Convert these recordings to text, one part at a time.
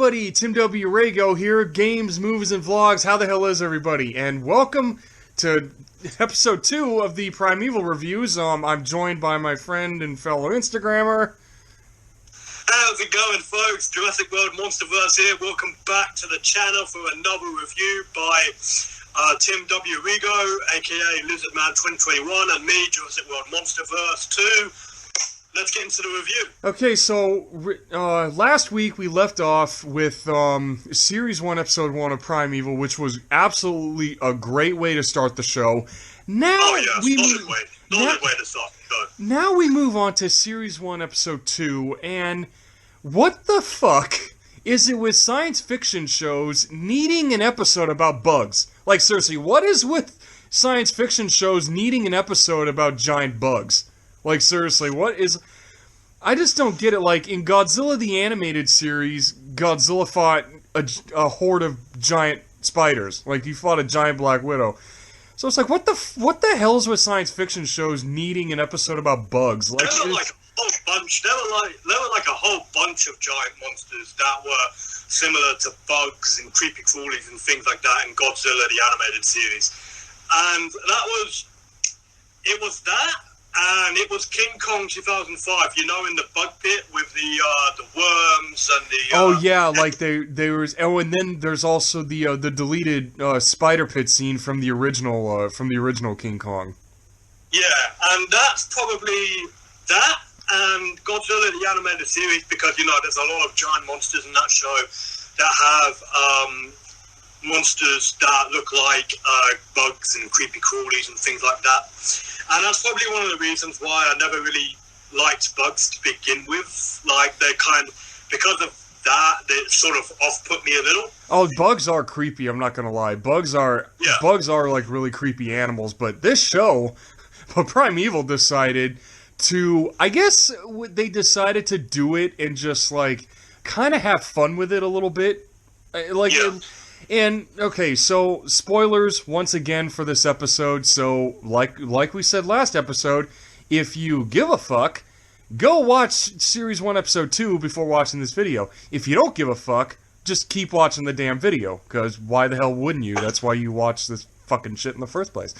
everybody, Tim W. Rago here, games, movies, and vlogs. How the hell is everybody? And welcome to episode 2 of the Primeval reviews. I'm joined by my friend and fellow Instagrammer. How's it going, folks? Jurassic World Monsterverse here. Welcome back to the channel for another review by Tim W. Rigo, aka Lizardman 2021, and me, Jurassic World Monsterverse 2. Let's get into the review. Okay, so last week we left off with Series 1, Episode 1 of Primeval, which was absolutely a great way to start the show. Now solid way to start the show. Now we move on to Series 1, Episode 2, and what the fuck is it with science fiction shows needing an episode about bugs? Like, seriously, what is with science fiction shows needing an episode about giant bugs? Like, seriously, what is... I just don't get it. Like, in Godzilla the Animated Series, Godzilla fought a horde of giant spiders. Like, he fought a giant Black Widow. So it's like, what the hell is with science fiction shows needing an episode about bugs? Like, there were like a whole bunch. There were like a whole bunch of giant monsters that were similar to bugs and creepy crawlies and things like that in Godzilla the Animated Series. And it was that. And it was King Kong 2005, you know, in the bug pit with the worms and the... oh, yeah, like they was... Oh, and then there's also the deleted spider pit scene from the original King Kong. Yeah, and that's probably that, and Godzilla the Animated Series, because, you know, there's a lot of giant monsters in that show that have monsters that look like bugs and creepy crawlies and things like that. And that's probably one of the reasons why I never really liked bugs to begin with. Like, because of that, they sort of off-put me a little. Oh, bugs are creepy, I'm not gonna lie. Bugs are like really creepy animals, but this show, Primeval decided to, I guess they decided to do it and just like, kind of have fun with it a little bit. And, okay, so, spoilers, once again, for this episode, so, like we said last episode, if you give a fuck, go watch Series 1, Episode 2 before watching this video. If you don't give a fuck, just keep watching the damn video, because why the hell wouldn't you? That's why you watch this fucking shit in the first place.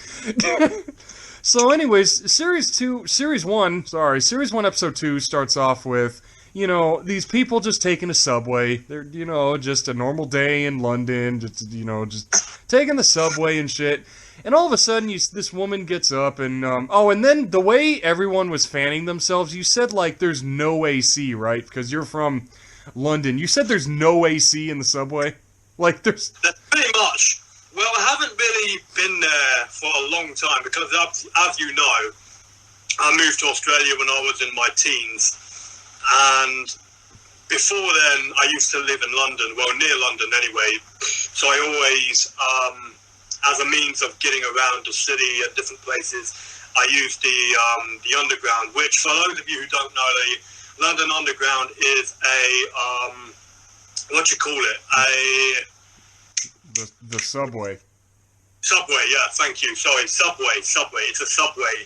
So, anyways, Series 1, Episode 2 starts off with... You know, these people just taking a subway. They're, you know, just a normal day in London. Just taking the subway and shit. And all of a sudden, this woman gets up and, and then the way everyone was fanning themselves, you said, like, there's no AC, right? Because you're from London. You said there's no AC in the subway? Like, there's... Pretty much. Well, I haven't really been there for a long time because, as you know, I moved to Australia when I was in my teens. And before then, I used to live in London, well, near London anyway. So I always, as a means of getting around the city at different places, I used the Underground, which, for those of you who don't know, the London Underground is what you call it? The subway. Subway, yeah, thank you. Sorry, subway. It's a subway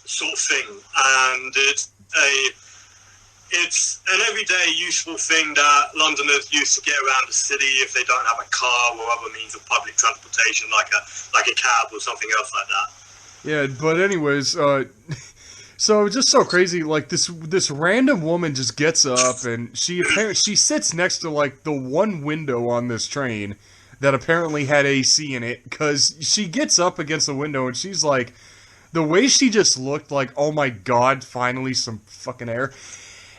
sort of thing. And it's an everyday useful thing that Londoners use to get around the city if they don't have a car or other means of public transportation, like a cab or something else like that. Yeah, but anyways, so just so crazy, like this random woman just gets up and she sits next to like the one window on this train that apparently had AC in it, because she gets up against the window and she's like, the way she just looked like, oh my god, finally some fucking air.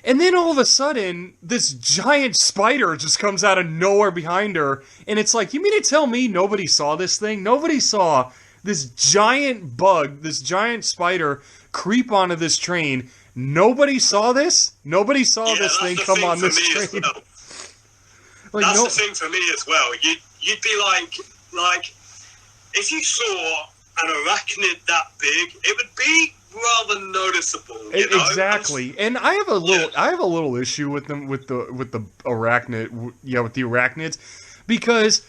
And then all of a sudden, this giant spider just comes out of nowhere behind her. And it's like, you mean to tell me nobody saw this thing? Nobody saw this giant bug, this giant spider creep onto this train. Nobody saw this? Nobody saw this thing come on this train. Well. Like, that's the thing for me as well. You'd be like, if you saw an arachnid that big, it would be rather noticeable. You know? Exactly, and I have a little issue with them with the arachnids, because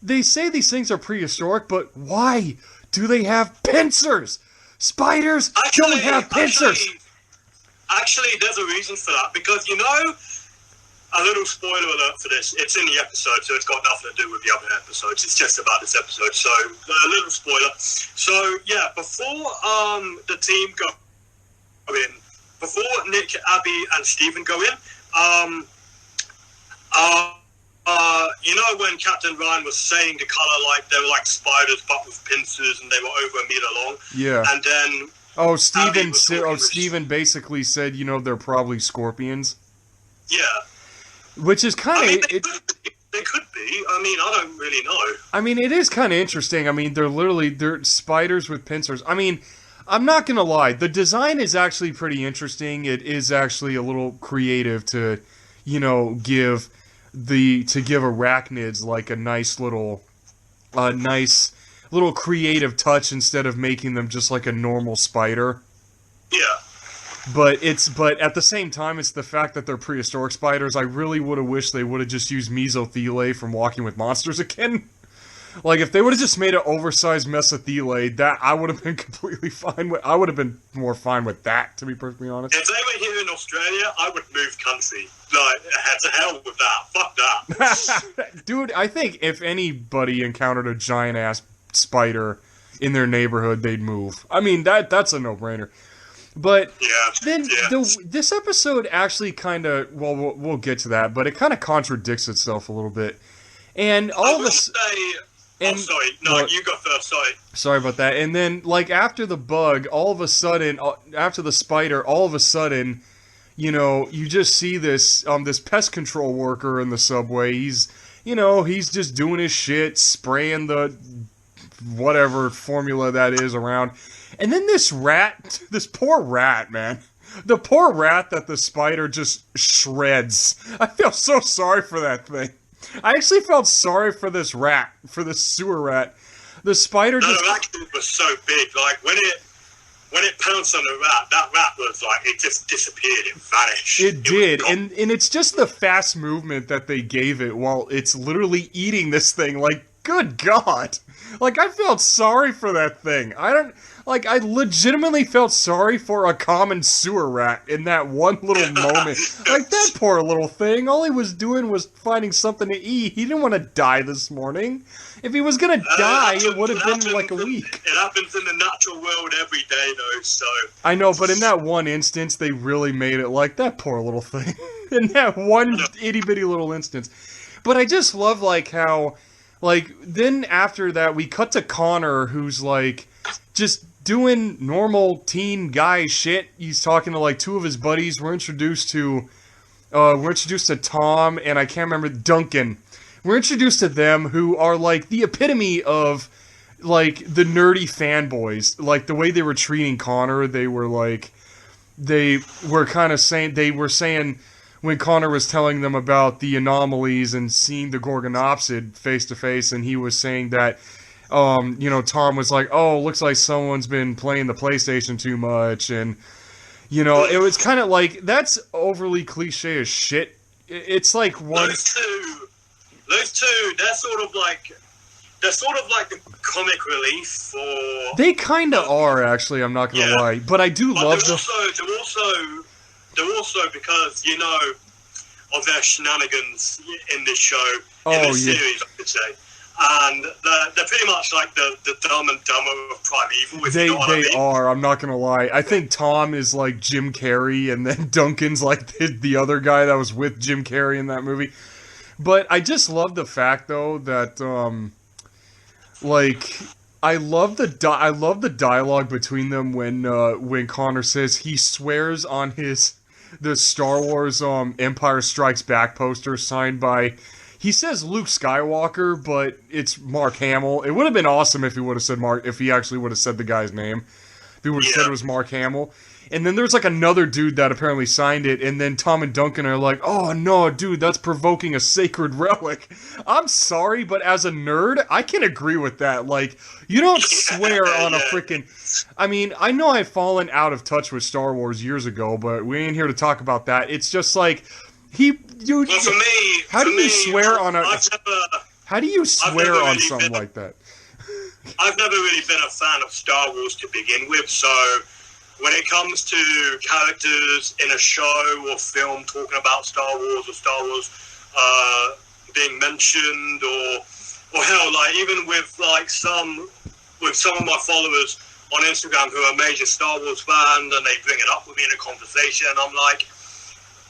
they say these things are prehistoric, but why do they have pincers? Spiders don't have pincers. Actually, there's a reason for that, because, you know, a little spoiler alert for this. It's in the episode, so it's got nothing to do with the other episodes. It's just about this episode. So a little spoiler. So yeah, before the team go in, before Nick, Abby, and Stephen go in, you know when Captain Ryan was saying the color, like they were like spiders but with pincers, and they were over a meter long. Yeah. And then Stephen basically said, you know, they're probably scorpions. Yeah. Which is kind of... they could be. I mean, I don't really know. I mean, it is kind of interesting. I mean, they're spiders with pincers. I mean, I'm not going to lie. The design is actually pretty interesting. It is actually a little creative to, you know, give arachnids like a nice little creative touch instead of making them just like a normal spider. Yeah. But at the same time, it's the fact that they're prehistoric spiders. I really would have wished they would have just used mesotheliae from Walking with Monsters again. Like, if they would have just made an oversized mesotheliae, that I would have been completely fine with. I would have been more fine with that, to be perfectly honest. If they were here in Australia, I would move country. Like, to hell with that. Fuck that. Dude, I think if anybody encountered a giant-ass spider in their neighborhood, they'd move. I mean, that's a no-brainer. But this episode actually kind of, well, we'll get to that, but it kind of contradicts itself a little bit. And all of a sudden... sorry. No, you go first, sorry. Sorry about that. And then, like, after the bug, all of a sudden, after the spider, all of a sudden, you know, you just see this pest control worker in the subway. He's just doing his shit, spraying the whatever formula that is around. And then this poor rat, man. The poor rat that the spider just shreds. I feel so sorry for that thing. I actually felt sorry for this rat, for this sewer rat. The spider the rat was so big, like when it pounced on the rat, that rat was like, it just disappeared, it vanished. It did, and it's just the fast movement that they gave it while it's literally eating this thing, like, good God. Like, I felt sorry for that thing. I legitimately felt sorry for a common sewer rat in that one little moment. Like, that poor little thing, all he was doing was finding something to eat. He didn't want to die this morning. If he was gonna die, it would have been like a week. It happens in the natural world every day, though, so... I know, but in that one instance, they really made it like, that poor little thing. In that one itty-bitty little instance. But I just love, like, how... Like, then after that, we cut to Connor, who's, like, just doing normal teen guy shit. He's talking to, like, two of his buddies. We're introduced to Tom, and I can't remember, Duncan. We're introduced to them, who are, like, the epitome of, like, the nerdy fanboys. Like, the way they were treating Connor, they were, like, they were saying... When Connor was telling them about the anomalies and seeing the Gorgonopsid face to face, and he was saying that, Tom was like, "Oh, looks like someone's been playing the PlayStation too much," and it was kind of like, that's overly cliche as shit. It's like one. Those two, they're sort of like the comic relief for. They kind of are, actually. I'm not gonna lie, but I do love them. They're also because, of their shenanigans in this show, in this series, I could say. And they're pretty much like the Dumb and Dumber of Primeval, if you know what I mean. They are, I'm not gonna lie. I think Tom is like Jim Carrey, and then Duncan's like the other guy that was with Jim Carrey in that movie. But I just love the fact, though, that, I love the dialogue between them when Connor says he swears on the Star Wars Empire Strikes Back poster signed by, he says Luke Skywalker, but it's Mark Hamill. It would have been awesome if he would have said if he actually would have said the guy's name. If he would have said it was Mark Hamill. And then there's like another dude that apparently signed it, and then Tom and Duncan are like, "Oh no, dude, that's provoking a sacred relic." I'm sorry, but as a nerd, I can agree with that. Like, you don't swear on a freaking... I mean, I know I've fallen out of touch with Star Wars years ago, but we ain't here to talk about that. It's just like, well, for me, how do you swear on something like that? I've never really been a fan of Star Wars to begin with, so when it comes to characters in a show or film talking about Star Wars or Star Wars being mentioned, or hell, like even with some of my followers on Instagram who are major Star Wars fans, and they bring it up with me in a conversation, and I'm like,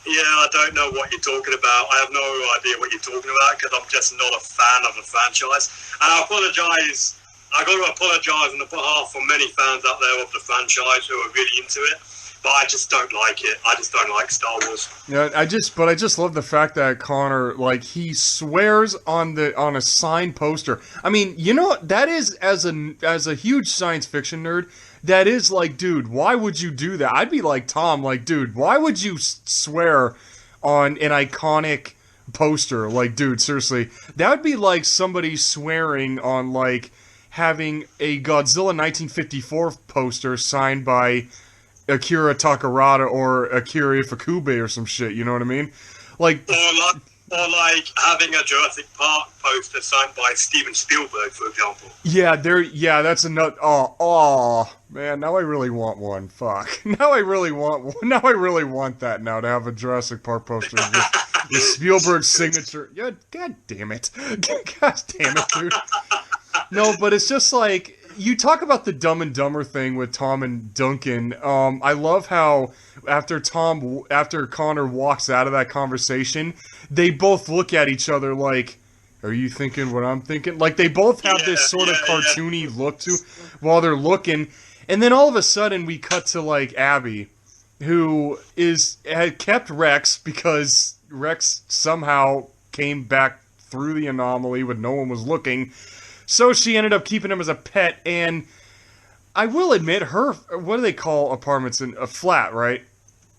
yeah, I don't know what you're talking about. I have no idea what you're talking about because I'm just not a fan of the franchise. And I apologize. I got to apologize on behalf of many fans out there of the franchise who are really into it. But I just don't like it. I just don't like Star Wars. Yeah, I just love the fact that Connor, like, he swears on a signed poster. I mean, you know, that is, as a huge science fiction nerd, that is like, dude, why would you do that? I'd be like Tom, like, dude, why would you swear on an iconic poster? Like, dude, seriously, that would be like somebody swearing on, like, having a Godzilla 1954 poster signed by Akira Takarada or Akira Ifukube or some shit, you know what I mean? Like, or like having a Jurassic Park poster signed by Steven Spielberg, for example. Yeah, that's another. Oh, man, now I really want one. Fuck. Now I really want one. Now I really want that now to have a Jurassic Park poster with Spielberg's signature. Yeah, god damn it. God damn it, dude. No, but it's just like, you talk about the Dumb and Dumber thing with Tom and Duncan. I love how after Connor walks out of that conversation, they both look at each other like, are you thinking what I'm thinking? Like, they both have this sort of cartoony look to while they're looking. And then all of a sudden we cut to, like, Abby, who had kept Rex because Rex somehow came back through the anomaly when no one was looking. So she ended up keeping him as a pet, and I will admit, what do they call apartments in a flat, right?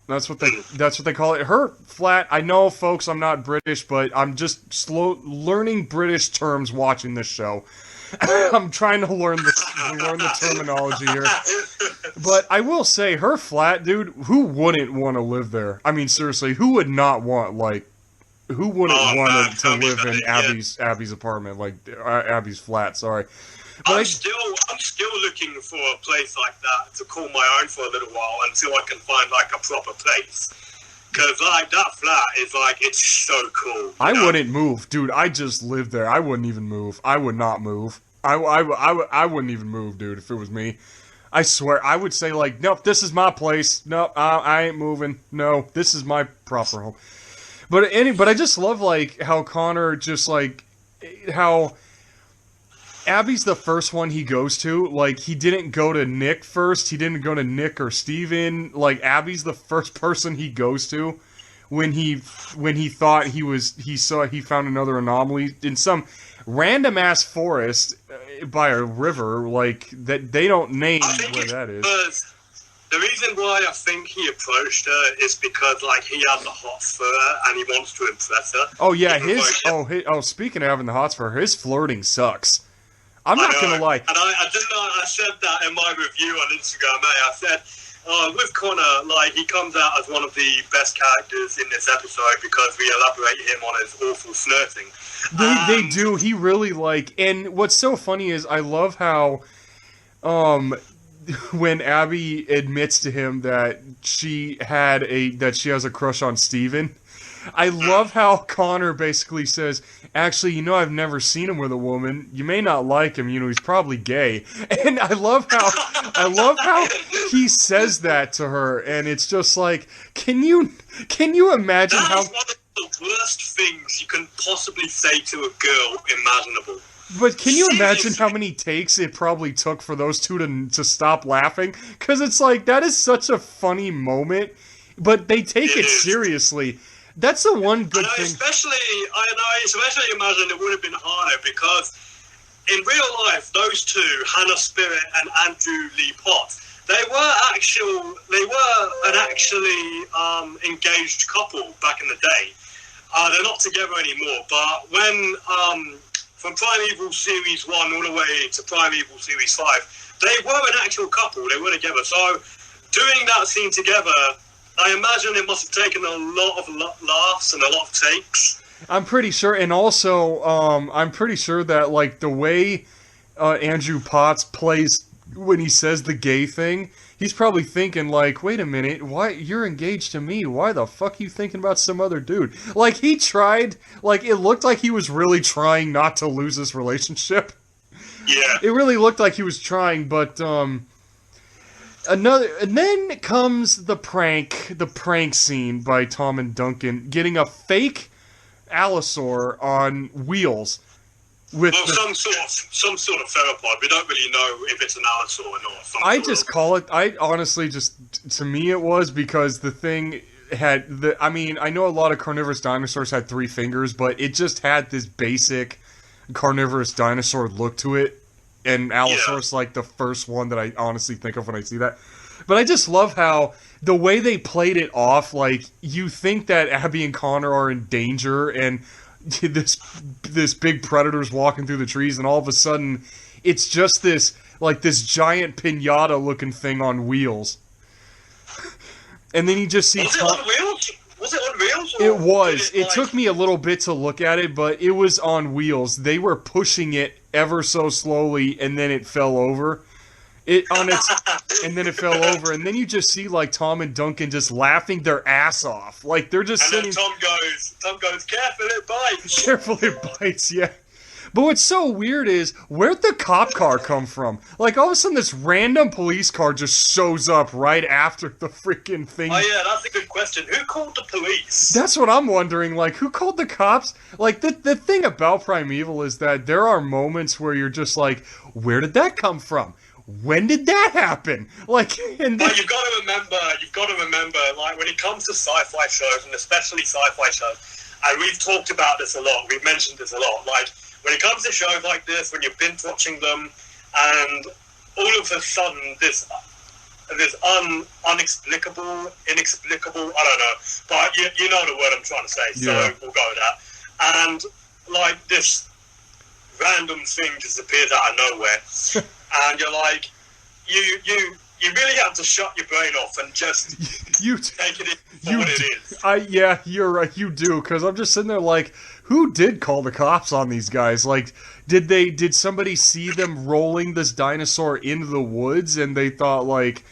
That's what they call it. Her flat. I know, folks, I'm not British, but I'm just learning British terms watching this show. I'm trying to learn the terminology here. But I will say, her flat, dude, who wouldn't want to live there? I mean, seriously, who would not want, like, who wouldn't want to live in Abby's apartment, like Abby's flat? Sorry, but I'm still looking for a place like that to call my own for a little while until I can find like a proper place. Because like that flat is like, it's so cool. I wouldn't move, dude. I just live there. I wouldn't even move. I would not move. I wouldn't even move, dude. If it was me, I swear I would say like, nope, this is my place. Nope, I ain't moving. No, this is my proper home. But I just love, like, how Connor just, like, how Abby's the first one he goes to. Like, he didn't go to Nick first. He didn't go to Nick or Steven. Like, Abby's the first person he goes to when he thought he found another anomaly in some random-ass forest by a river, like, that they don't name where that is. The reason why I think he approached her is because, like, he has the hots for her and he wants to impress her. Oh yeah, speaking of having the hots for her, his flirting sucks. I'm not gonna lie. And I said that in my review on Instagram. I said with Connor, like, he comes out as one of the best characters in this episode because we elaborate him on his awful flirting. They do. He really, like, and what's so funny is I love how when Abby admits to him that she has a crush on Steven, I love how Connor basically says, actually, you know, I've never seen him with a woman. You may not like him, you know, he's probably gay. And I love how he says that to her, and it's just like, can you imagine how... That's one of the worst things you can possibly say to a girl imaginable. But can you imagine how many takes it probably took for those two to stop laughing? Because it's like, that is such a funny moment, but they take it seriously. That's the one good thing. Especially imagine it would have been harder because in real life, those two, Hannah Spirit and Andrew Lee Potts, they were an actually engaged couple back in the day. They're not together anymore, but when from Primeval Series 1 all the way to Primeval Series 5, they were an actual couple. They were together. So doing that scene together, I imagine it must have taken a lot of laughs and a lot of takes. I'm pretty sure, and also, I'm pretty sure that, like, the way Andrew Potts plays when he says the gay thing, He's probably thinking, like, wait a minute, why, you're engaged to me, why the fuck you thinking about some other dude? Like, he tried, like, it looked like he was really trying not to lose this relationship. Yeah. It really looked like he was trying, but, and then comes the prank scene by Tom and Duncan, getting a fake Allosaur on wheels. With some sort of theropod. We don't really know if it's an Allosaur or not. I just call it. I honestly just, to me it was, because the thing had the. I mean, I know a lot of carnivorous dinosaurs had 3 fingers, but it just had this basic carnivorous dinosaur look to it, and Allosaur's like the first one that I honestly think of when I see that. But I just love how the way they played it off. Like, you think that Abby and Connor are in danger, and this big predator's walking through the trees, and all of a sudden it's just this giant pinata looking thing on wheels. And then you just see Was it on wheels? Was it on wheels? It was. It took me a little bit to look at it, but it was on wheels. They were pushing it ever so slowly, and then it fell over. And then it fell over, and then you just see like Tom and Duncan just laughing their ass off, like they're just and sitting. Tom goes, careful it bites. Careful it bites, yeah. But what's so weird is, where'd the cop car come from? Like, all of a sudden this random police car just shows up right after the freaking thing. Oh yeah, that's a good question. Who called the police? That's what I'm wondering, like, who called the cops? Like, the thing about Primeval is that there are moments where you're just like, where did that come from? When did that happen? Like, and well, you've got to remember, like, when it comes to sci-fi shows, and especially sci-fi shows, and we've talked about this a lot, we've mentioned this a lot, like, when it comes to shows like this, when you've binge watching them, and all of a sudden, this inexplicable, I don't know, but you know the word I'm trying to say, so we'll go with that. And, like, this random thing just appears out of nowhere. And you're like, you really have to shut your brain off and just take it in for what it is. Yeah, you're right, you do, because I'm just sitting there like, who did call the cops on these guys? Like, did somebody see them rolling this dinosaur into the woods, and they thought, like,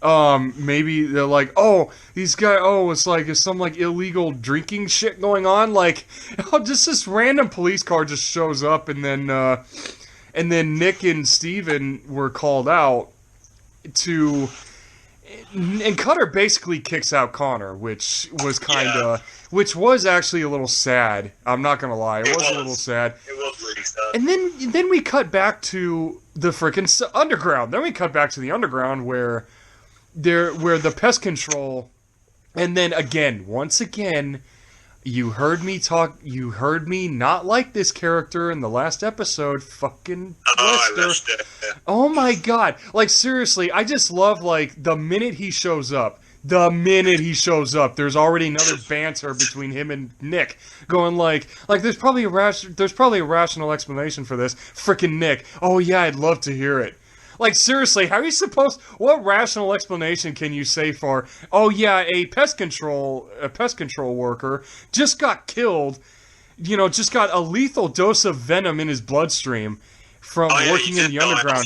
maybe they're like, oh, these guys, it's some, like, illegal drinking shit going on? Like, just this random police car just shows up, and then Nick and Steven were called out to... And Cutter basically kicks out Connor, which was which was actually a little sad. I'm not gonna lie, it was a little sad. It was really sad. And then we cut back to the frickin' underground. Then we cut back to the underground where the pest control. And then once again, you heard me not like this character in the last episode, fucking Lester. Oh my god. Like, seriously, I just love, like, the minute he shows up, there's already another banter between him and Nick, going like there's probably a rational explanation for this. Frickin' Nick. Oh yeah, I'd love to hear it. Like, seriously, what rational explanation can you say for, oh yeah, a pest control worker just got killed, just got a lethal dose of venom in his bloodstream from working in the underground.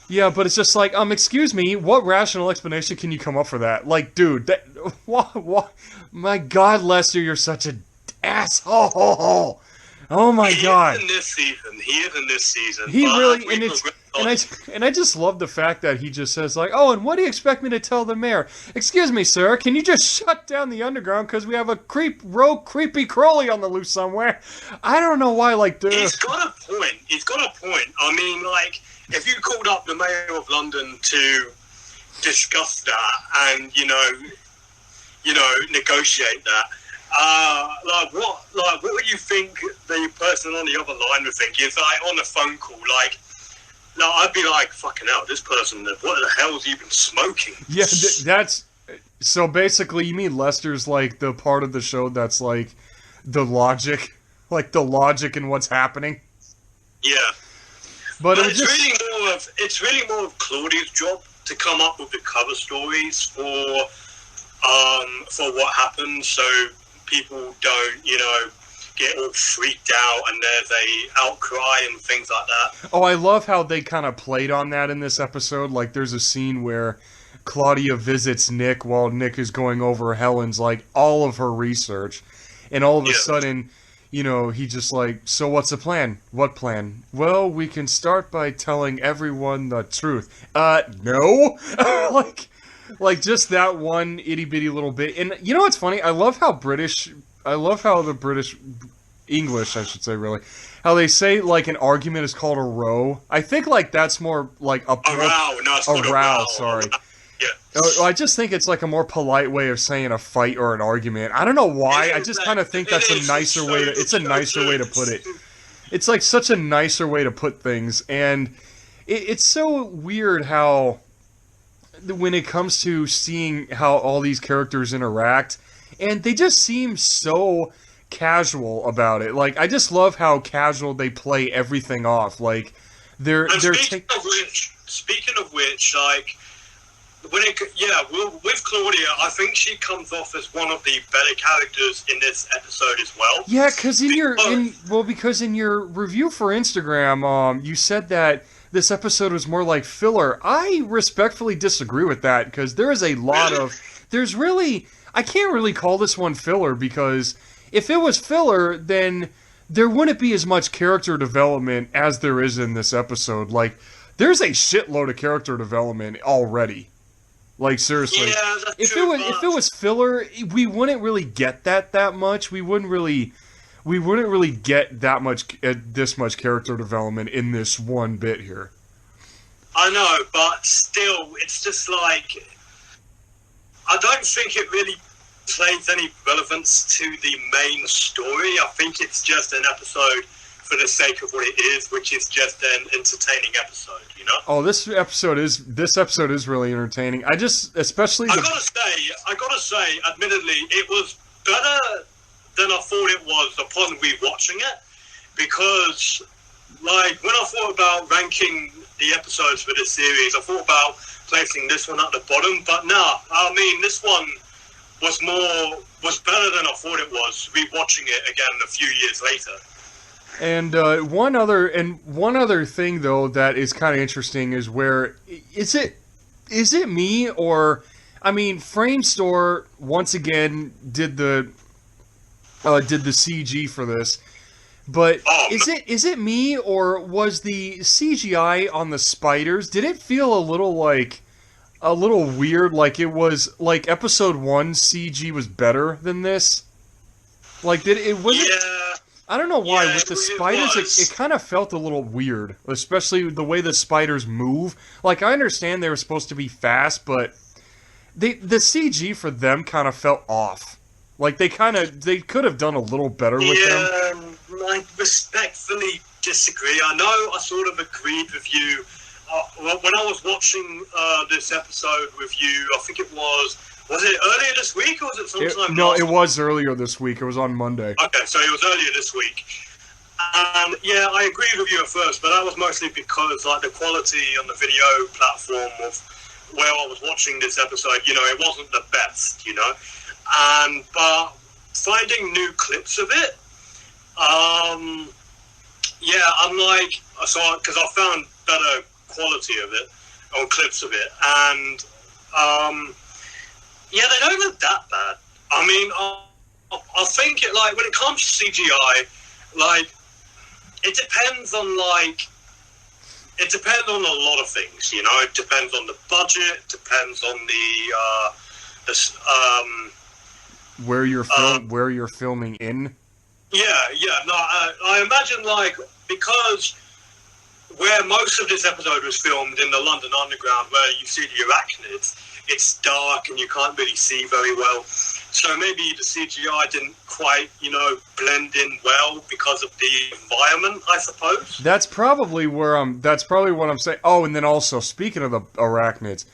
Yeah, but it's just like, excuse me, what rational explanation can you come up for that? Like, dude, what? My God, Lester, you're such an asshole. Oh my God! He is in this season. He really, and I just love the fact that he just says, like, oh, and what do you expect me to tell the mayor? Excuse me, sir, can you just shut down the underground because we have a rogue creepy Crowley on the loose somewhere? I don't know why, like, dude. He's got a point. I mean, like, if you called up the mayor of London to discuss that and negotiate that. What would you think the person on the other line would think? It's like on a phone call, like I'd be like, fucking hell, this person, what the hell has he been smoking? Yeah, that's, so basically you mean Lester's like the part of the show that's like the logic in what's happening? Yeah. But it's really more of Claudia's job to come up with the cover stories for what happened, so people don't, get all freaked out and there's a outcry and things like that. Oh, I love how they kind of played on that in this episode. Like, there's a scene where Claudia visits Nick while Nick is going over Helen's, like, all of her research. And all of a sudden, you know, he just like, so what's the plan? What plan? Well, we can start by telling everyone the truth. No? like just that one itty-bitty little bit. And you know what's funny? I love how the British, English, I should say, really, how they say, like, an argument is called a row. I think, like, that's more, like, a row. No, it's called a row. Sorry. Yeah. I just think it's, like, a more polite way of saying a fight or an argument. I don't know why. I just kind of think that's a nicer way to... It's a nicer way to put it. It's, like, such a nicer way to put things. And it's so weird how... when it comes to seeing how all these characters interact, and they just seem so casual about it. Like, I just love how casual they play everything off. Like, speaking of which, like, with Claudia, I think she comes off as one of the better characters in this episode as well. Yeah, because in your review for Instagram, you said that this episode was more like filler. I respectfully disagree with that, because there is a lot of... There's really... I can't really call this one filler, because if it was filler, then there wouldn't be as much character development as there is in this episode. Like, there's a shitload of character development already. Like, seriously. Yeah, if it was filler, we wouldn't really get that much. We wouldn't really get that much, this much character development in this one bit here. I know, but still, it's just like, I don't think it really plays any relevance to the main story. I think it's just an episode for the sake of what it is, which is just an entertaining episode, you know? Oh, this episode is really entertaining. I gotta say, admittedly, it was better than I thought it was upon rewatching it, because, like, when I thought about ranking the episodes for this series, I thought about placing this one at the bottom, but nah, I mean, this one was better than I thought it was, rewatching it again a few years later. And one other thing, though, that is kind of interesting is where is it me, or I mean, Framestore once again did the CG for this, but is it me, or was the CGI on the spiders, did it feel a little weird, like it was like episode 1 CG was better than this? Like, I don't know why, with the spiders, it kind of felt a little weird, especially the way the spiders move. Like, I understand they were supposed to be fast, but the CG for them kind of felt off. Like, they could have done a little better with them. Yeah, I respectfully disagree. I know I sort of agreed with you. When I was watching this episode with you, I think it was it earlier this week, or was it sometime No, it was earlier this week. It was on Monday. Okay, so it was earlier this week. And yeah, I agreed with you at first, but that was mostly because, like, the quality on the video platform of where I was watching this episode, you know, it wasn't the best, you know. But finding new clips of it, yeah, I'm like, because I found better quality of it, or clips of it, and yeah, they don't look that bad. I mean, I think it, like, when it comes to CGI, like, it depends on a lot of things, you know. It depends on the budget, depends on where you're filming in. Yeah. No, I imagine, like, because where most of this episode was filmed in the London Underground, where you see the arachnids, it's dark and you can't really see very well. So maybe the CGI didn't quite, you know, blend in well because of the environment, I suppose. That's probably what I'm saying. Oh, and then also, speaking of the arachnids,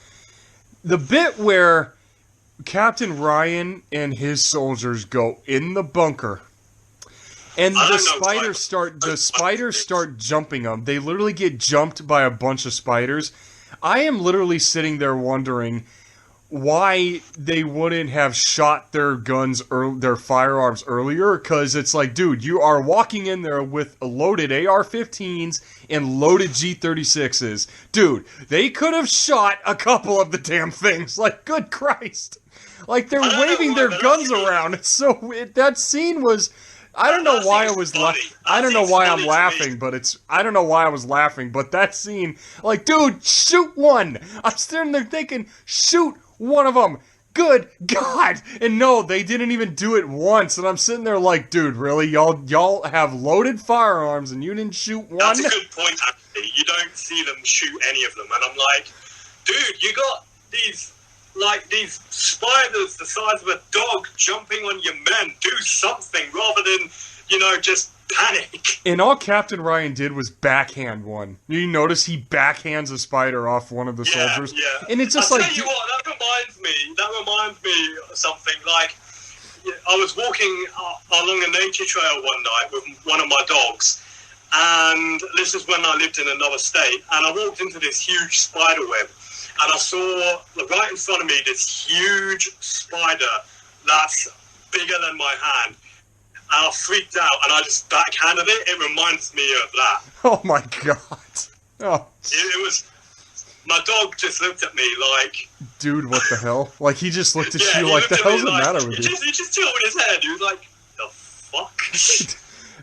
the bit where Captain Ryan and his soldiers go in the bunker, and the spiders start jumping them. They literally get jumped by a bunch of spiders. I am literally sitting there wondering, why they wouldn't have shot their guns or their firearms earlier, because it's like, dude, you are walking in there with loaded AR-15s and loaded G36s. Dude, they could have shot a couple of the damn things. Like, good Christ. Like, they're waving their guns around. It's so... that scene was... I don't know why I was laughing. I don't know why I'm laughing, but it's... I don't know why I was laughing, but that scene... Like, dude, shoot one! I'm sitting there thinking, shoot one of them! Good God! And no, they didn't even do it once, and I'm sitting there like, dude, really? Y'all have loaded firearms and you didn't shoot one? That's a good point, actually. You don't see them shoot any of them, and I'm like, dude, you got these spiders the size of a dog jumping on your men. Do something rather than, just panic. And all Captain Ryan did was backhand one. You notice he backhands a spider off one of the soldiers? Yeah. And it's just I'll like... tell you what, that reminds me of something. Like, I was walking along a nature trail one night with one of my dogs, and this is when I lived in another state, and I walked into this huge spider web. And I saw right in front of me this huge spider that's bigger than my hand. And I freaked out and I just backhanded it. It reminds me of that. Oh my God. Oh. It was... My dog just looked at me like... Dude, what the hell? Like, he just looked at you like, the hell's the matter with you? He just tilted his head. He was like, the fuck?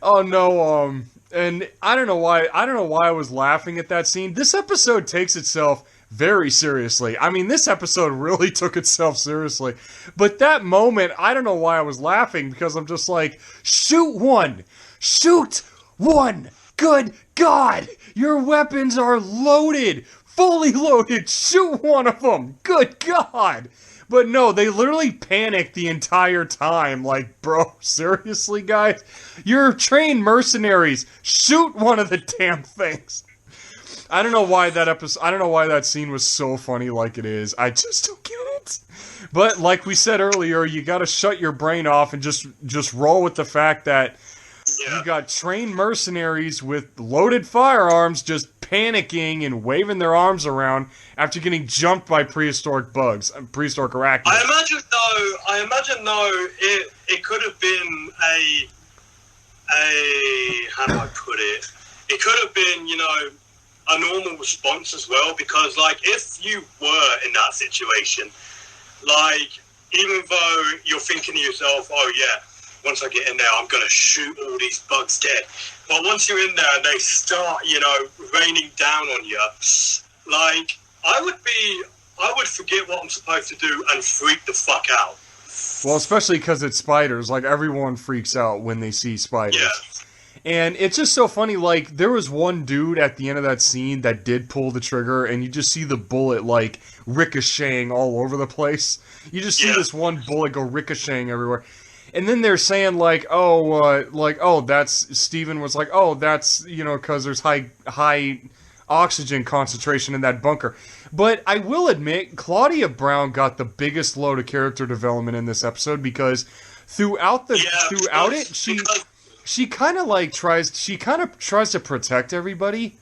Oh no, and I don't know why I was laughing at that scene. This episode takes itself very seriously. I mean, this episode really took itself seriously. But that moment, I don't know why I was laughing, because I'm just like, shoot one! Shoot one! Good God! Your weapons are loaded! Fully loaded! Shoot one of them! Good God! But no, they literally panicked the entire time. Like, bro, seriously, guys? You're trained mercenaries. Shoot one of the damn things. I don't know why that scene was so funny like it is. I just don't get it. But like we said earlier, you gotta shut your brain off and just roll with the fact that you got trained mercenaries with loaded firearms just panicking and waving their arms around after getting jumped by prehistoric bugs, prehistoric arachnids. I imagine though, it could have been a how do I put it? It could have been, a normal response as well, because like if you were in that situation, like even though you're thinking to yourself, oh yeah, once I get in there I'm gonna shoot all these bugs dead, but once you're in there and they start raining down on you, like I would forget what I'm supposed to do and freak the fuck out. Well, especially because it's spiders. Like, everyone freaks out when they see spiders. Yeah. And it's just so funny, like, there was one dude at the end of that scene that did pull the trigger, and you just see the bullet, like, ricocheting all over the place. You just see this one bullet go ricocheting everywhere. And then they're saying, like, that's... Steven was like, oh, that's, because there's high oxygen concentration in that bunker. But I will admit, Claudia Brown got the biggest load of character development in this episode, because throughout it, she kind of tries to protect everybody.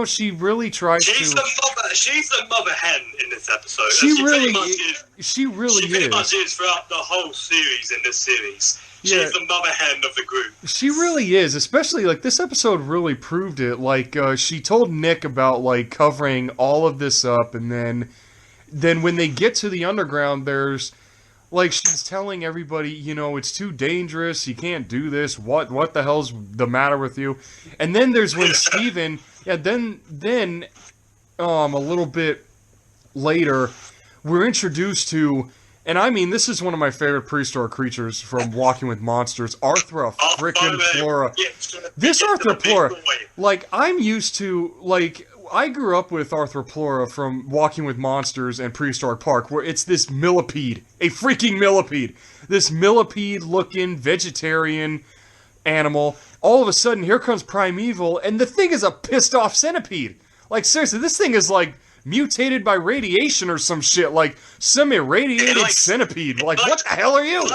She really tries to. She's the mother hen in this episode. She really much is throughout the whole series in this series. She's the mother hen of the group. She really is, especially, like, this episode really proved it. Like, she told Nick about, like, covering all of this up, and then when they get to the underground, there's, like, she's telling everybody, it's too dangerous, you can't do this, what the hell's the matter with you? And then there's when Steven, then a little bit later, we're introduced to... And I mean, this is one of my favorite prehistoric creatures from Walking with Monsters, Arthroplura. This Arthroplura, like, I'm used to, like, I grew up with Arthroplura from Walking with Monsters and Prehistoric Park, where it's this millipede, a freaking millipede. This millipede-looking vegetarian animal. All of a sudden, here comes Primeval, and the thing is a pissed-off centipede. Like, seriously, this thing is, like, mutated by radiation or some shit, like some irradiated centipede. Like, what the hell are you?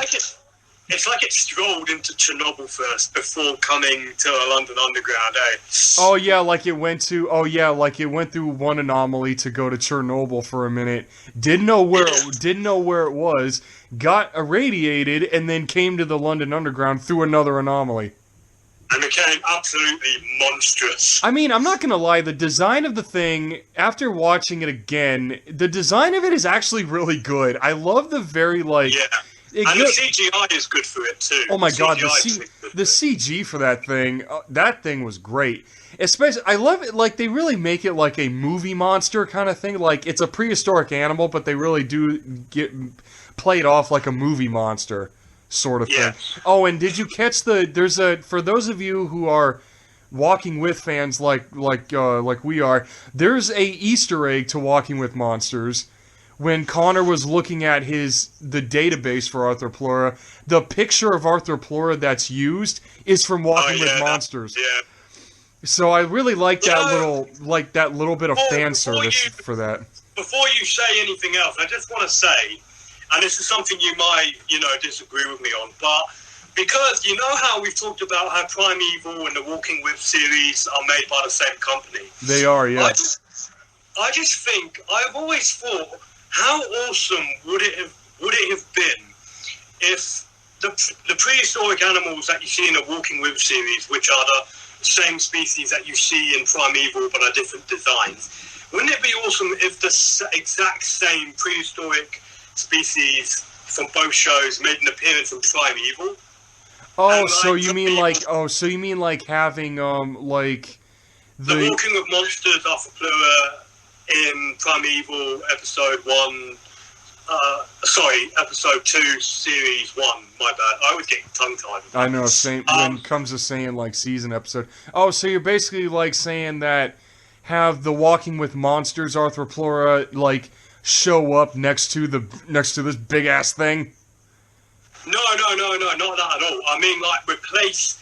It's like it strolled into Chernobyl first before coming to a London Underground, eh? Oh yeah, like it went through one anomaly to go to Chernobyl for a minute. Didn't know where it was, got irradiated, and then came to the London Underground through another anomaly. And became absolutely monstrous. I mean, I'm not gonna lie, the design of the thing, after watching it again, the design of it is actually really good. I love the very, like... Yeah. And the CGI is good for it, too. Oh my god, the CG for that thing was great. Especially, I love it, like, they really make it like a movie monster kind of thing. Like, it's a prehistoric animal, but they really do play it off like a movie monster sort of thing. Oh, and did you catch for those of you who are Walking With fans like we are, there's a Easter egg to Walking With Monsters. When Connor was looking at the database for Arthropleura, the picture of Arthropleura that's used is from Walking with Monsters. Yeah. So I really like that little bit of fan service for that. Before you say anything else, I just want to say, and this is something you might, disagree with me on, but because you know how we've talked about how Primeval and the Walking With series are made by the same company. They are, yeah. I just think I've always thought, how awesome would it have been if the prehistoric animals that you see in the Walking With series, which are the same species that you see in Primeval but are different designs, wouldn't it be awesome if the exact same prehistoric species from both shows made an appearance in Primeval? Oh, so you mean like having the Walking With Monsters Arthropleura in Primeval episode 2, series 1. My bad. I was getting tongue-tied. I know, same when it comes to saying like season episode. Oh, so you're basically like saying that have the Walking With Monsters Arthropleura like show up next to this big ass thing? No, not that at all. I mean, like replace.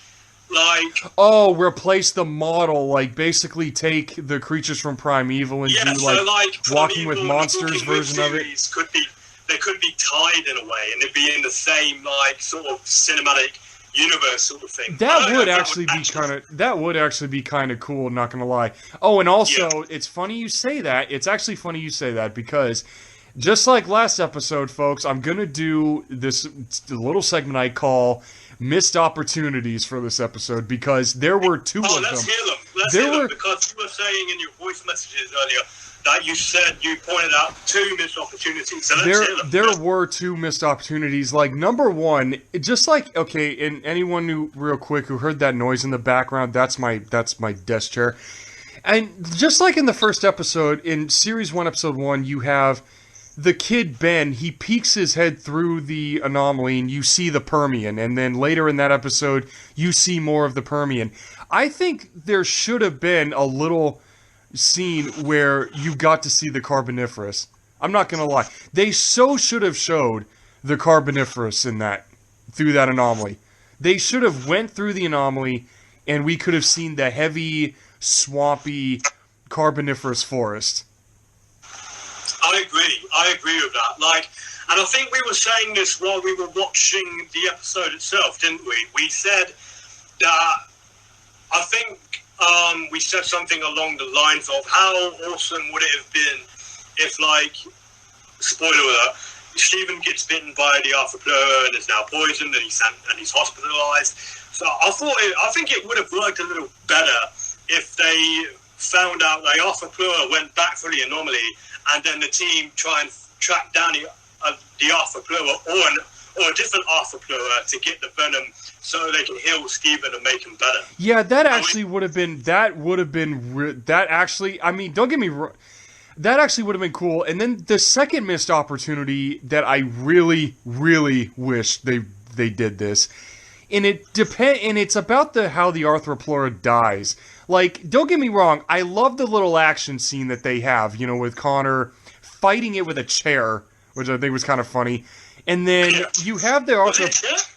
Replace the model, like basically take the creatures from Primeval and do like Walking With Monsters version of it. They could be tied in a way, and it'd be in the same like sort of cinematic universe sort of thing. That would actually be kind of cool. Not gonna lie. Oh, and also it's funny you say that. It's actually funny you say that because just like last episode, folks, I'm gonna do this little segment I call missed opportunities for this episode because there were two of them. Let's hear them. Let's hear them because you were saying in your voice messages earlier that you pointed out 2 missed opportunities. So let's hear them. There were 2 missed opportunities. Like, number one, just like, okay, and anyone who, real quick, who heard that noise in the background, that's my desk chair. And just like in the first episode, in Series 1, Episode 1, you have the kid Ben, he peeks his head through the anomaly and you see the Permian, and then later in that episode, you see more of the Permian. I think there should have been a little scene where you got to see the Carboniferous. I'm not gonna lie. They should have showed the Carboniferous through that anomaly. They should have went through the anomaly and we could have seen the heavy, swampy Carboniferous forest. I agree with that. And I think we were saying this while we were watching the episode itself, didn't we? We said that, I think we said something along the lines of how awesome would it have been if, spoiler alert, Stephen gets bitten by the Arthropleura and is now poisoned and he's hospitalized. So I think it would have worked a little better if they found out the Arthropleura went back through the anomaly and then the team try and track down the Arthropleura or a different Arthropleura to get the venom so they can heal Stephen and make him better. Yeah, that actually would have been, I mean, don't get me wrong, that actually would have been cool. And then the second missed opportunity that I really, really wish they did this, and it's about how the Arthropleura dies. Like, don't get me wrong, I love the little action scene that they have, with Connor fighting it with a chair, which I think was kind of funny. And then you have the Arthropleura.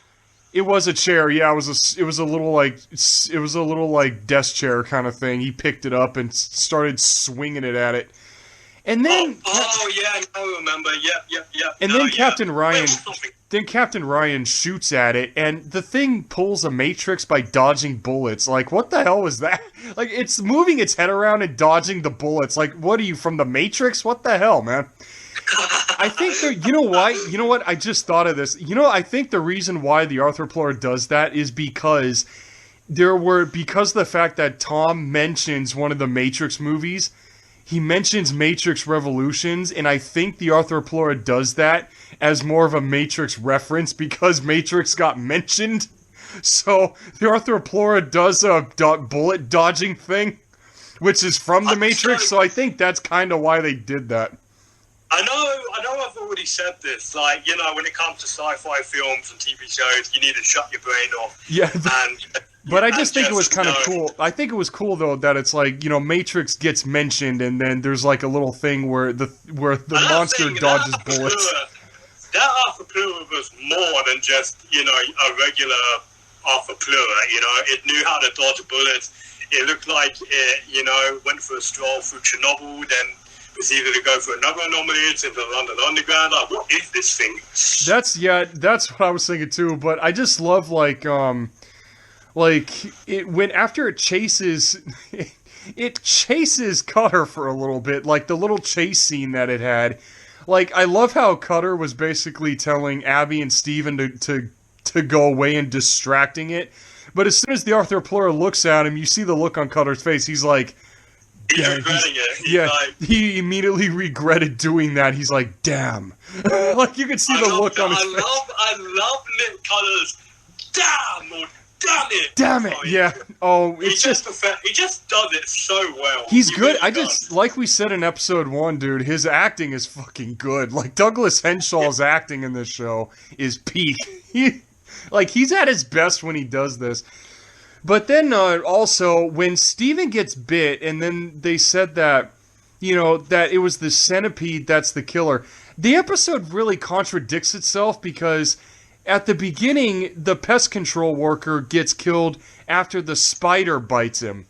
It was a chair, yeah. It was a little like desk chair kind of thing. He picked it up and started swinging it at it. And then, yeah, I remember. Yep. And then Captain Ryan shoots at it, and the thing pulls a Matrix by dodging bullets. Like, what the hell was that? Like, it's moving its head around and dodging the bullets. Like, what are you, from the Matrix? What the hell, man? I think you know why? You know what? I just thought of this. I think the reason why the arthropluera does that is because because of the fact that Tom mentions one of the Matrix movies. He mentions Matrix Revolutions, and I think the arthropluera does that as more of a Matrix reference because Matrix got mentioned. So the arthropluera does a bullet dodging thing, which is from the Matrix. So I think that's kind of why they did that. I know I've already said this. Like, when it comes to sci-fi films and TV shows, you need to shut your brain off. Yeah. But I just think it was kind of cool. I think it was cool though that it's like, Matrix gets mentioned, and then there's like a little thing where the monster dodges bullets. That arthropluera was more than just a regular arthropluera. It knew how to dodge bullets. It looked like it went for a stroll through Chernobyl, then proceeded to go for another anomaly into the London Underground. Like, what is this thing? That's what I was thinking too. But I just love after it chases Cutter for a little bit, like the little chase scene that it had. Like, I love how Cutter was basically telling Abby and Steven to go away and distracting it. But as soon as the arthropluera looks at him, you see the look on Cutter's face. He's like, he immediately regretted doing that. He's like, damn. Like, you can see the look on his face. I love Nick Cutter's damn, or damn it. Damn it, yeah. Oh, it's he just does it so well. He's good. Really like we said in episode 1, dude, his acting is fucking good. Like, Douglas Henshaw's acting in this show is peak. He's at his best when he does this. But then also, when Steven gets bit, and then they said that, that it was the centipede that's the killer, the episode really contradicts itself because at the beginning, the pest control worker gets killed after the spider bites him.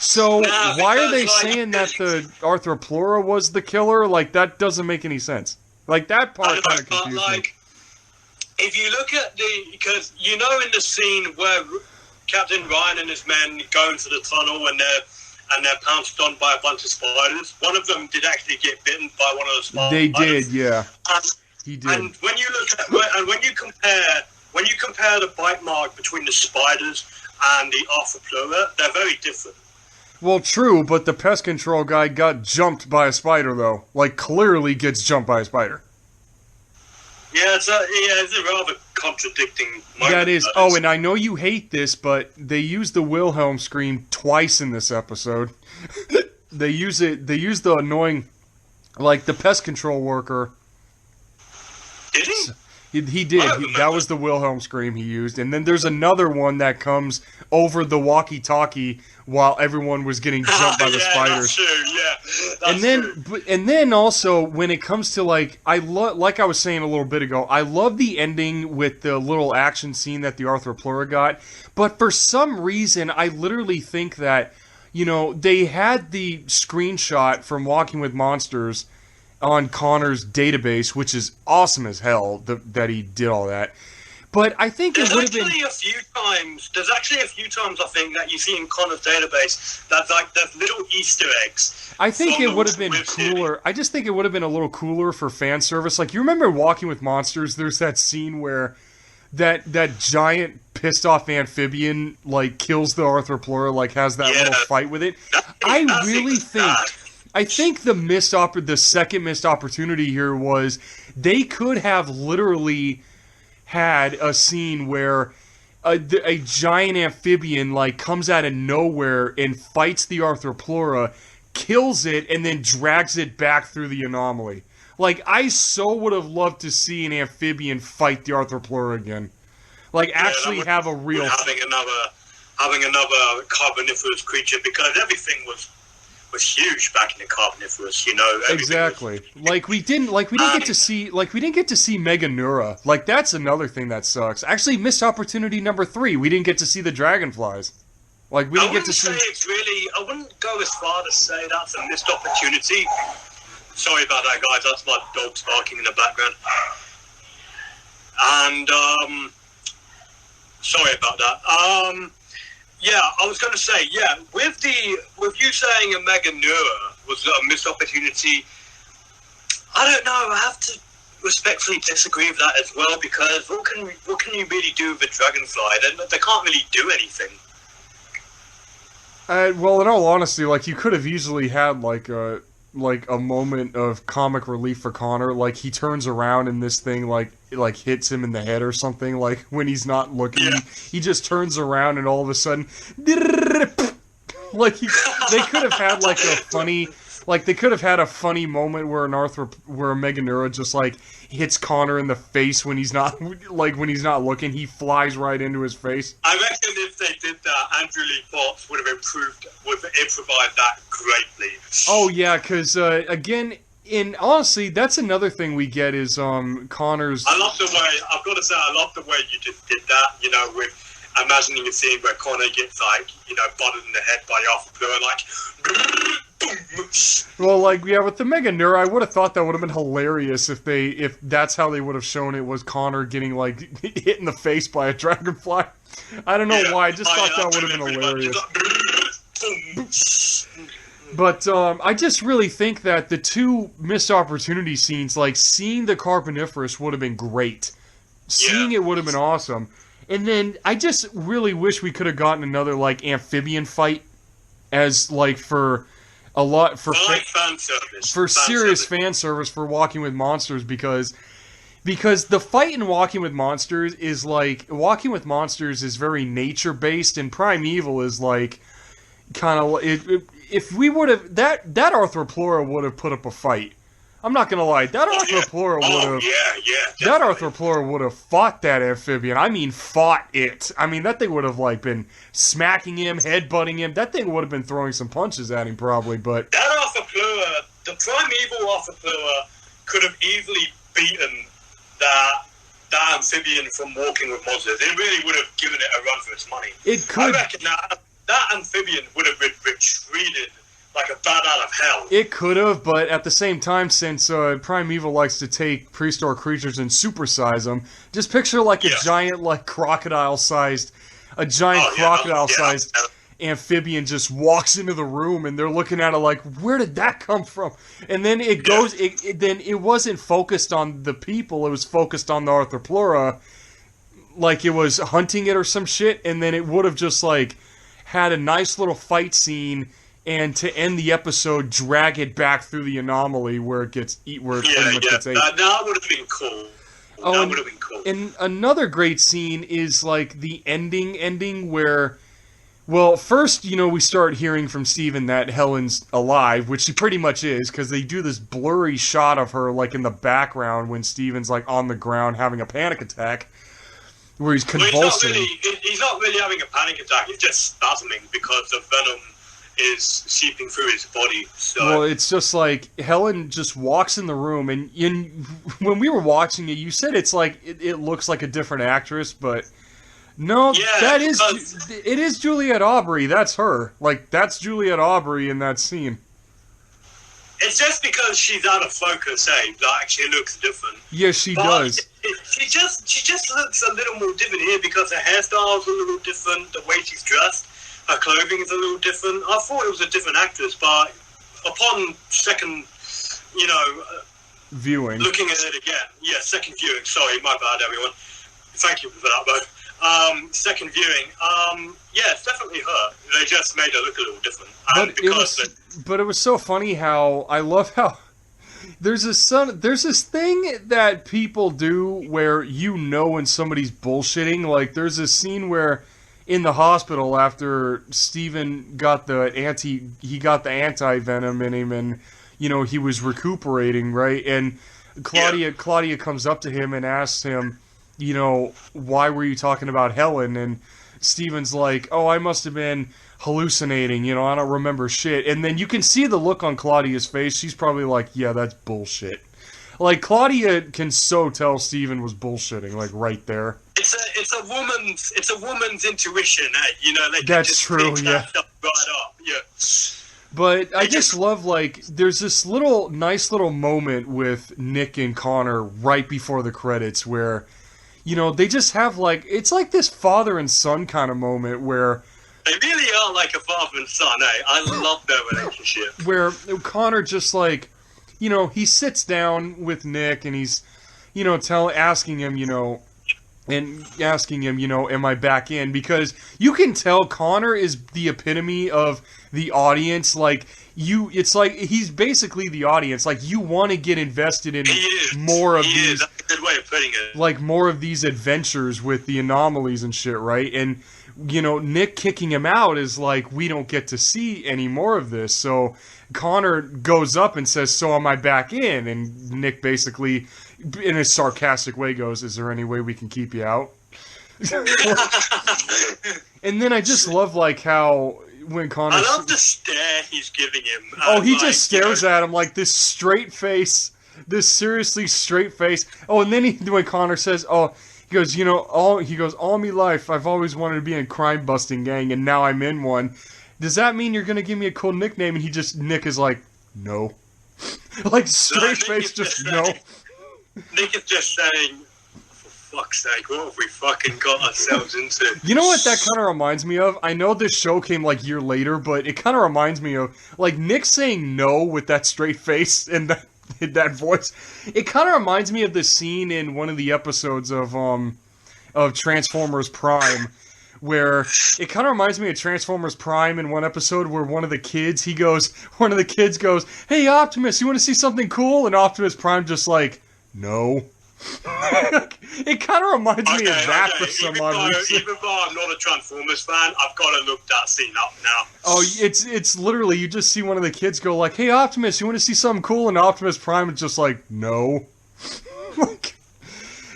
So why are they saying that the arthropluera was the killer? Like, that doesn't make any sense. Like, that part kind of confused me. If you look at because in the scene where Captain Ryan and his men go into the tunnel and they're pounced on by a bunch of spiders. One of them did actually get bitten by one of the spiders. They did, yeah. He did. And when you look at when you compare the bite mark between the spiders and the arthropluera, they're very different. Well, true, but the pest control guy got jumped by a spider, though. Like, clearly gets jumped by a spider. Yeah, it's a rather contradicting moment. That is. Oh, and I know you hate this, but they use the Wilhelm scream twice in this episode. They use the annoying, like, the pest control worker. Did he? He did. That was the Wilhelm scream he used. And then there's another one that comes over the walkie-talkie while everyone was getting jumped by the spiders. That's true, yeah. That's true. And then also, when it comes to, like, like I was saying a little bit ago, I love the ending with the little action scene that the arthropluera got. But for some reason, I literally think that, they had the screenshot from Walking with Monsters on Connor's database, which is awesome as hell that he did all that. But I think it would have been... There's actually a few times, I think, that you see in Connor's database that, like, there's little Easter eggs. I think it would have been cooler. I just think it would have been a little cooler for fan service. Like, you remember Walking with Monsters? There's that scene where that giant pissed off amphibian, like, kills the arthropluera, like, has that little fight with it. I think the second missed opportunity here was they could have literally had a scene where a giant amphibian, like, comes out of nowhere and fights the arthropluera, kills it, and then drags it back through the anomaly. Like, I so would have loved to see an amphibian fight the arthropluera again. Like, actually have a real... Having another carboniferous creature, because everything was huge back in the Carboniferous, Exactly. We didn't get to see Meganura. Like, that's another thing that sucks. Actually, missed opportunity number 3. We didn't get to see the dragonflies. Like, we didn't get to see... I wouldn't go as far to say that's a missed opportunity. Sorry about that, guys. That's my dog's barking in the background. And, sorry about that. Yeah, I was going to say, yeah, with you saying Omega Nura was a missed opportunity, I don't know. I have to respectfully disagree with that as well, because what can you really do with a dragonfly? They can't really do anything. Well, in all honesty, like, you could have easily had, like a moment of comic relief for Connor. Like, he turns around and this thing, like hits him in the head or something. Like, when he's not looking, he just turns around and all of a sudden... Like, they could have had, like, a funny... Like, they could have had a funny moment where where Omega Nura just, like, hits Connor in the face when he's not, like, when he's not looking. He flies right into his face. I reckon if they did that, Andrew Lee Fox would have improvised that greatly. Oh, yeah, because, again, honestly, that's another thing we get is, Connor's... I've got to say, I love the way you just did that, you know, with imagining a scene where Connor gets, like, you know, butted in the head by Arthur Blue and, like... Well, like, yeah, with the Mega Nura, I would have thought that would have been hilarious if that's how they would have shown it, was Connor getting, like, hit in the face by a dragonfly. I don't know why, I just thought that would have been hilarious. But, I just really think that the two missed opportunity scenes, like, seeing the Carboniferous would have been great. Seeing it would have been awesome. And then, I just really wish we could have gotten another, like, amphibian fight as, like, for... a lot for fan service. For serious fan service for Walking with Monsters, because the fight in Walking with Monsters is like, Walking with Monsters is very nature based, and Primeval is like kind of, if we would have that Arthroplura would have put up a fight. I'm not gonna lie, that Arthroplura would have that Arthroplura would have fought that amphibian. I mean, fought it. I mean, that thing would have like been smacking him, headbutting him. That thing would have been throwing some punches at him probably. But that Arthroplura, the Primeval Arthroplura, could have easily beaten that amphibian from Walking with Monsters. It really would have given it a run for its money. It could. I reckon that amphibian would have retreated like a bat out of hell. It could have, but at the same time, since Primeval likes to take prehistoric creatures and supersize them, just picture like a giant, like crocodile-sized amphibian just walks into the room, and they're looking at it like, where did that come from? And then it goes. Then it wasn't focused on the people; it was focused on the Arthroplura, like it was hunting it or some shit. And then it would have just like had a nice little fight scene. And to end the episode, drag it back through the anomaly where it gets pretty much gets ate. That would have been cool. That would have been cool. And another great scene is like the ending where, well, first, you know, we start hearing from Steven that Helen's alive, which she pretty much is, because they do this blurry shot of her like in the background when Steven's like on the ground having a panic attack, where he's convulsing. He's not really having a panic attack. He's just spasming because the venom is seeping through his body. So. Well, it's just like Helen just walks in the room, and when we were watching it, you said it's like it looks like a different actress, but no, it is Juliette Aubrey. That's her. Like, that's Juliette Aubrey in that scene. It's just because she's out of focus, like she looks different. Yes, she does. She just looks a little more different here because her hairstyle's a little different, the way she's dressed. Her clothing is a little different. I thought it was a different actress, but upon second, viewing, looking at it again, second viewing. Sorry, my bad, everyone. Thank you for that, both. Second viewing, it's definitely her. They just made her look a little different. But it was so funny how I love how there's this thing that people do where when somebody's bullshitting. Like, there's this scene where, in the hospital, after Steven got the anti-venom in him, and he was recuperating, right? And Claudia comes up to him and asks him, why were you talking about Helen? And Steven's like, oh, I must have been hallucinating, I don't remember shit. And then you can see the look on Claudia's face. She's probably like, yeah, that's bullshit. Like, Claudia can so tell Steven was bullshitting, like, right there. It's a it's a woman's intuition, eh? You know, they can That's just true, pick yeah. that stuff right up. Yeah. But I just love, like, there's this nice little moment with Nick and Connor right before the credits where, you know, they just have, like, it's like this father and son kind of moment where... They really are like a father and son, eh? I love their relationship. Where Connor just, like, you know, he sits down with Nick and he's, you know, asking him, you know, am I back in? Because you can tell Connor is the epitome of the audience. Like, it's like he's basically the audience. Like, you want to get invested in more of these. That's a good way of putting it. Like, more of these adventures with the anomalies and shit, right? And, you know, Nick kicking him out is like, we don't get to see any more of this. So Connor goes up and says, so am I back in? And Nick basically, in a sarcastic way, goes, is there any way we can keep you out? And then I just love, like, how when Connor... I love the stare he's giving him. Oh, he just stares at him like this straight face, this seriously straight face. Oh, and then when Connor says, oh... He goes, you know, all me life, I've always wanted to be in a crime-busting gang, and now I'm in one. Does that mean you're going to give me a cool nickname? And Nick is like, no. Like, straight face, just no. Nick is just saying, for fuck's sake, what have we fucking got ourselves into? You know what that kind of reminds me of? I know this show came, like, a year later, but it kind of reminds me of, like, Nick saying no with that straight face and that voice. It kind of reminds me of the scene in one of the episodes of Transformers Prime, where it kind of reminds me of Transformers Prime in one episode where one of the kids goes, hey Optimus, you want to see something cool? And Optimus Prime just like, no. It kind of reminds me of that for some odd reason. Even though I'm not a Transformers fan, I've got to look that scene up now. Oh, it's literally, you just see one of the kids go like, hey Optimus, you want to see something cool? And Optimus Prime is just like, no.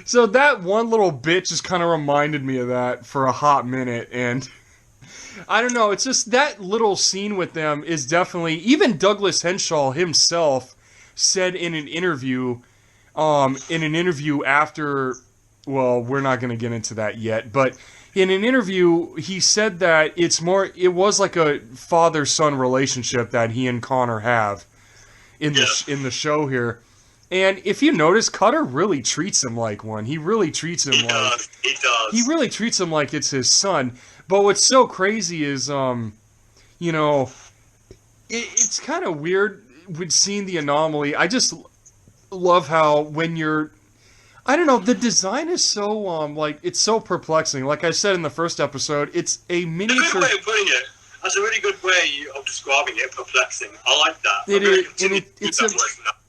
So that one little bit just kind of reminded me of that for a hot minute, and I don't know, it's just that little scene with them is definitely, even Douglas Henshaw himself said in an interview after, well, we're not going to get into that yet, but in an interview, he said that it was like a father-son relationship that he and Connor have in the show here. And if you notice, Cutter really treats him like one. He really treats him He does. He really treats him like it's his son. But what's so crazy is, you know, it's kind of weird with seeing the anomaly. I just love how when you're, I don't know, the design is so, like, it's so perplexing. Like I said in the first episode, it's a miniature... That's a good way of putting it. That's a really good way of describing it, perplexing. I like that. It is,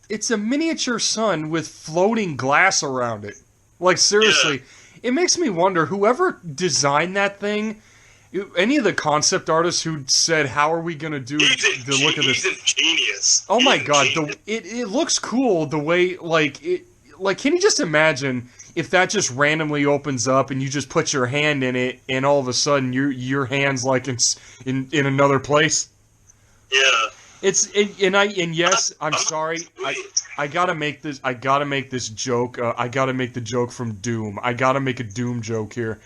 it's a miniature sun with floating glass around it. Like, seriously, It makes me wonder, whoever designed that thing, any of the concept artists who said, how are we going to do the look of this? He's a genius. Oh my god, it looks cool the way, like, can you just imagine if that just randomly opens up and you just put your hand in it and all of a sudden your hand's like in another place? Yeah. Yes, I'm sorry. I gotta make this joke. I gotta make the joke from Doom. I gotta make a Doom joke here.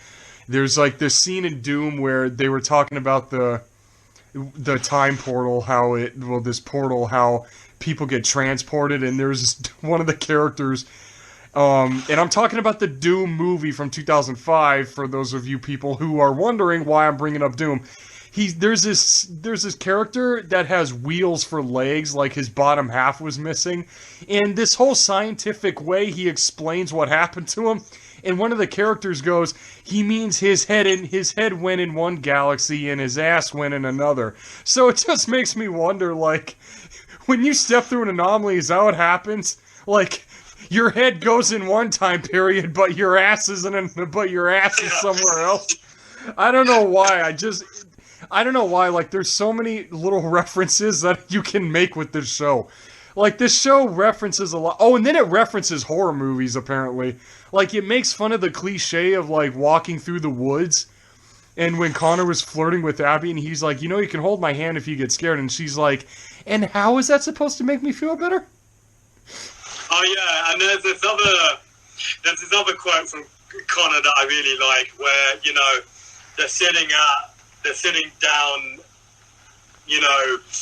There's like this scene in Doom where they were talking about the time portal, how people get transported, and there's one of the characters, and I'm talking about the Doom movie from 2005. For those of you people who are wondering why I'm bringing up Doom. There's this character that has wheels for legs, like his bottom half was missing, and this whole scientific way he explains what happened to him, and one of the characters goes, he means his head went in one galaxy and his ass went in another. So it just makes me wonder, like, when you step through an anomaly, is that what happens? Like, your head goes in one time period, but your ass is somewhere else. I don't know why, like, there's so many little references that you can make with this show. Like, this show references a lot. Oh, and then it references horror movies, apparently. Like, it makes fun of the cliche of, like, walking through the woods. And when Connor was flirting with Abby, and he's like, you know, you can hold my hand if you get scared. And she's like, and how is that supposed to make me feel better? Oh, yeah, and there's this other quote from Connor that I really like, where they're sitting down,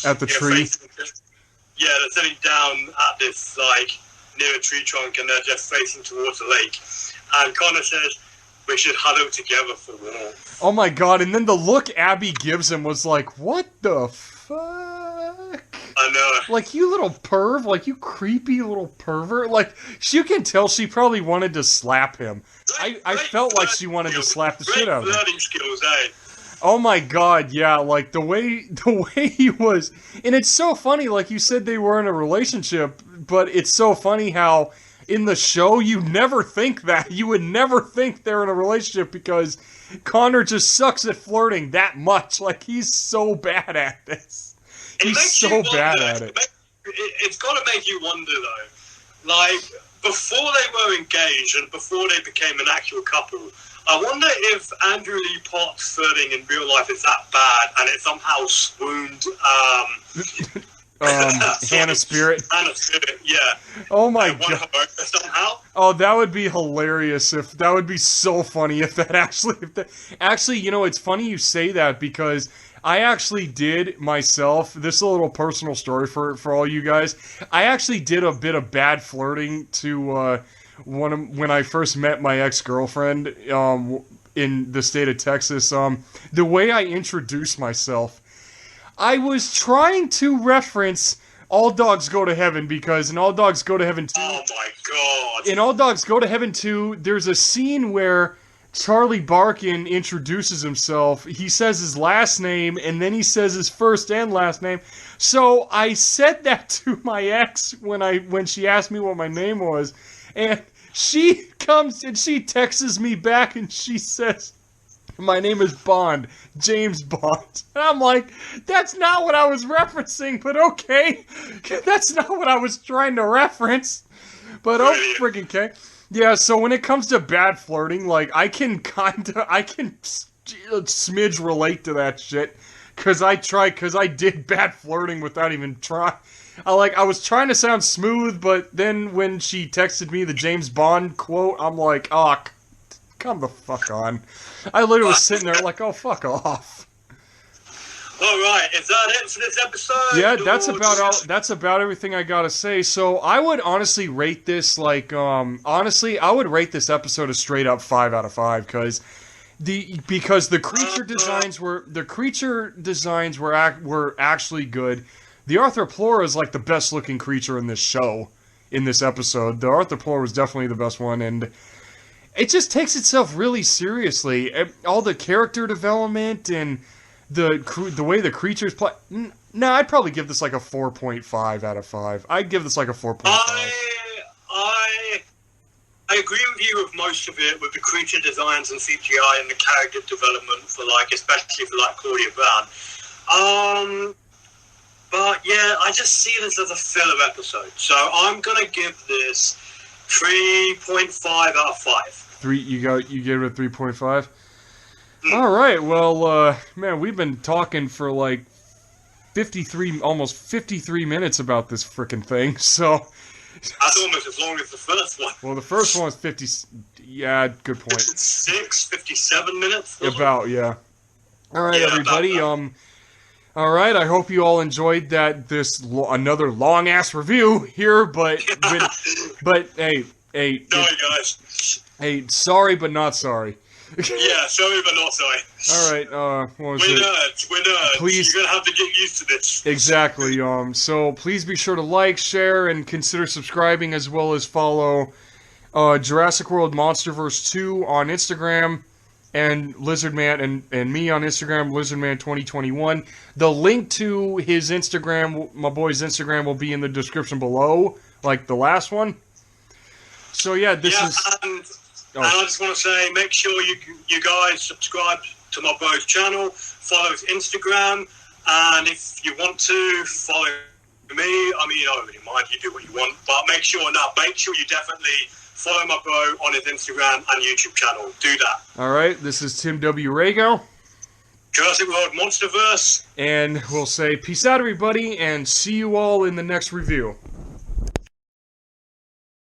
at the tree. They're sitting down at this near a tree trunk, and they're just facing towards the lake. And Connor says, "We should huddle together for warmth." Oh my god! And then the look Abby gives him was like, "What the fuck?" I know. Like, you little perv, like, you creepy little pervert. Like, you can tell she probably wanted to slap him. I felt like she wanted to slap the shit out of him. Flirting skills, eh? Oh my god, yeah, like, the way he was. And it's so funny, like, you said they were in a relationship, but it's so funny how in the show you never think that. You would never think they're in a relationship because Connor just sucks at flirting that much. Like, he's so bad at this. He's so bad at it. It's got to make you wonder, though. Like, before they were engaged and before they became an actual couple, I wonder if Andrew Lee Potts flirting in real life is that bad and it somehow swooned Hannah Spirit. Hannah Spirit, yeah. Oh my god. Somehow. Oh, that would be hilarious. That would be so funny if that actually. Actually, it's funny you say that because I actually did myself. This is a little personal story for all you guys. I actually did a bit of bad flirting to when I first met my ex-girlfriend in the state of Texas. The way I introduced myself, I was trying to reference All Dogs Go to Heaven because in All Dogs Go to Heaven 2... Oh my god. In All Dogs Go to Heaven 2, there's a scene where Charlie Barkin introduces himself. He says his last name, and then he says his first and last name. So I said that to my ex when she asked me what my name was, and she comes and she texts me back and she says, "My name is Bond, James Bond." And I'm like, that's not what I was referencing, but okay. That's not what I was trying to reference. But oh, friggin' okay. Yeah, so when it comes to bad flirting, like, I can smidge relate to that shit. Cause I did bad flirting without even trying. I was trying to sound smooth, but then when she texted me the James Bond quote, I'm like, oh, come the fuck on. I literally was sitting there like, oh, fuck off. Alright, is that it for this episode? Yeah, that's about everything I gotta say. So I would honestly rate this I would rate this episode a straight up 5 out of 5 because the creature designs were actually good. The Arthroplora is like the best looking creature in this show, in this episode. The Arthroplora was definitely the best one, and it just takes itself really seriously. All the character development and the way the creatures play. No, I'd probably give this like a 4.5 out of 5. I'd give this like a 4.5. I agree with you with most of it, with the creature designs and CGI and the character development for especially for Claudia Brown. But yeah, I just see this as a filler episode. So I'm gonna give this 3.5 out of 5. You gave it a 3.5? All right, well, man, we've been talking for like almost 53 minutes about this frickin' thing, so... That's almost as long as the first one. Well, the first one was 50... Yeah, good point. 57 minutes? About, yeah. All right, everybody, all right, I hope you all enjoyed another long-ass review here, but hey... Sorry, guys. Hey, sorry, but not sorry. Yeah, sorry but not sorry. Alright, what was we're it? We're nerds. Please, you're gonna have to get used to this. Exactly, so please be sure to like, share, and consider subscribing, as well as follow Jurassic World Monsterverse 2 on Instagram, and Lizardman, and me on Instagram, Lizardman2021. The link to his Instagram, my boy's Instagram, will be in the description below, like the last one. So yeah, And I just want to say, make sure you guys subscribe to my bro's channel, follow his Instagram, and if you want to follow me, I don't really mind, you do what you want, but make sure you definitely follow my bro on his Instagram and YouTube channel. Do that. Alright, this is Tim W. Rago. Jurassic World Monsterverse. And we'll say peace out, everybody, and see you all in the next review.